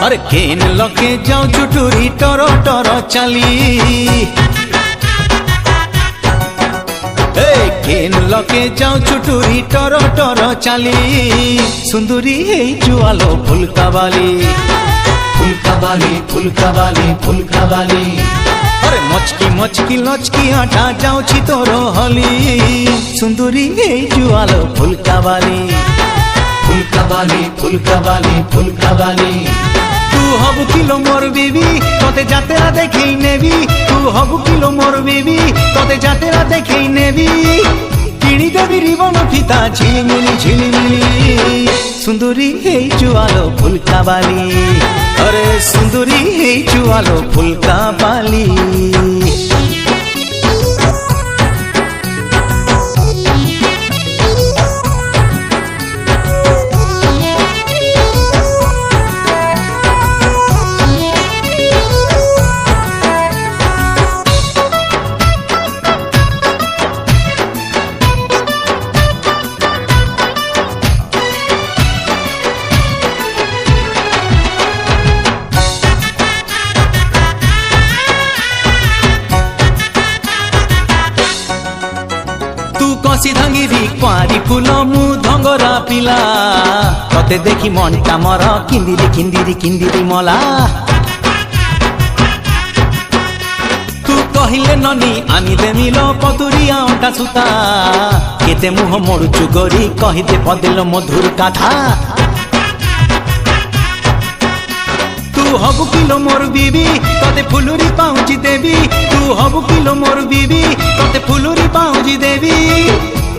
अरे केन लगे जाऊ चुटुरी टरो टरो चली केन लगे जाऊ चुटुरी टरो टरो चली सुंदरी हे जुआलो फुलका बाली फुलका बाली फुलका बाली फुलका बाली अरे मचकी मचकी लचकी आटा जाऊची तोरो हली सुंदरी हे जुआलो फुलका बाली फुलका बाली फुलका बाली फुलका बाली तू हबु किलो मोर बीबी तोते जातेरा देखई नेबी तू हबु किलो मोर बीबी तोते जातेरा देखई नेबी किणी देबी रिबन फिता झिलिमिली सुंदरी हे जुआलो फुलका बाली अरे सुंदरी हे जुआलो फुलका बाली कसी धंगिरी क्वारी फूल मु धंगरा पिला तते देखी मनटा मर किंदिरी किंदिरी किंदिरी मला तू कहिले ननी आनी दे मिलो पतुरिया अंटा सुता केते मुह मोड़ुचु गोरी कहिदे पदेलो मधुर काथा तू हबु किलो मोर बीबी तते फुलुरी पाउची देवी तू हबु किलो मोर बीबी तते फुलुरी पाउची देवी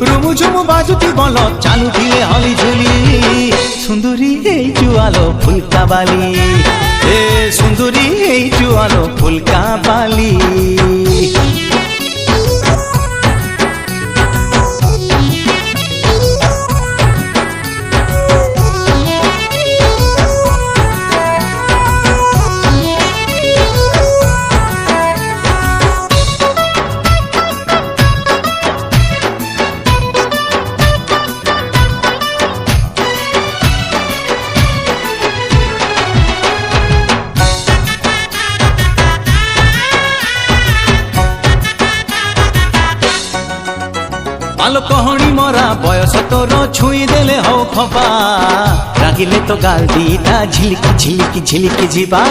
रुमु झुमु बाजुती बल चालू थिले हली झुली सुंदरी हे जुआलो फुलका बाली ए सुंदरी हे जुआलो फुलका बाली आलो कहणी मरा बयस तोर छुई देले हो खपा रागिले तो गाल दीटा झिलिकी झिलिकी झिलिकी जीवा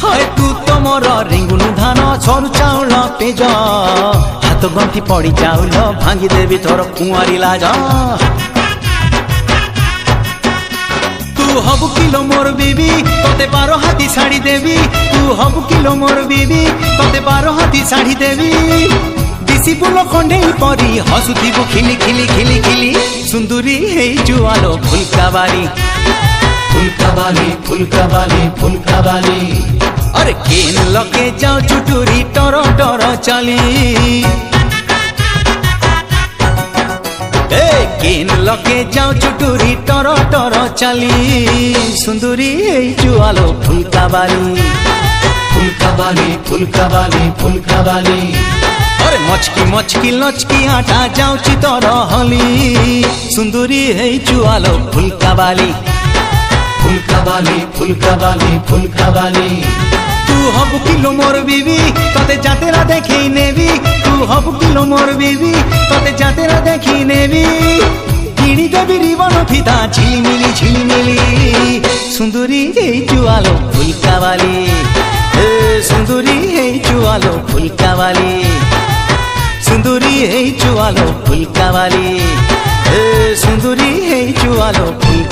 हाय तू तो मोर रिंगुनु धान छरु चाउल पेज हाथ गंठी पड़ी चाउल भांगी देवी तोर कुंवारी लाज तू हबु किलो मोर बीबी तोते 12 हाथी साड़ी देवी तू हबु किलो मोर बीबी तोते 12 हाथी साड़ी देवी दिसी फुल खंडे परी हसुथिबु खिली खिली खिली खिली सुंदरी हे जुआलो फुलका बाली फुलका बाली फुलका बाली फुलका बाली अरे केन लगे जाऊ चुटुरी टरो टरो चली केन लगे जाऊ चुटुरी टरो टरो चली सुंदरी हे जुआलो फुलका बाली फुलका बाली फुलका बाली फुलका बाली अरे मचकी मचकी लचकी आटा जाऊची तोर हली सुंदरी हे जुआलो फुलका बाली फुलका बाली फुलका बाली फुलका बाली तू हबु किलो मोर बीबी तते जातेरा देखई नेबी तू हबु किलो मोर बीबी तते जातेरा देखई नेबी किणी देबी रिबन फिता झिलिमिली सुंदरी हे जुआलो फुलका बाली ए सुंदरी हे जुआलो फुलका बाली सुंदरी हे जुआलो फुलका बाली ए सुंदरी हे जुआलो फुलका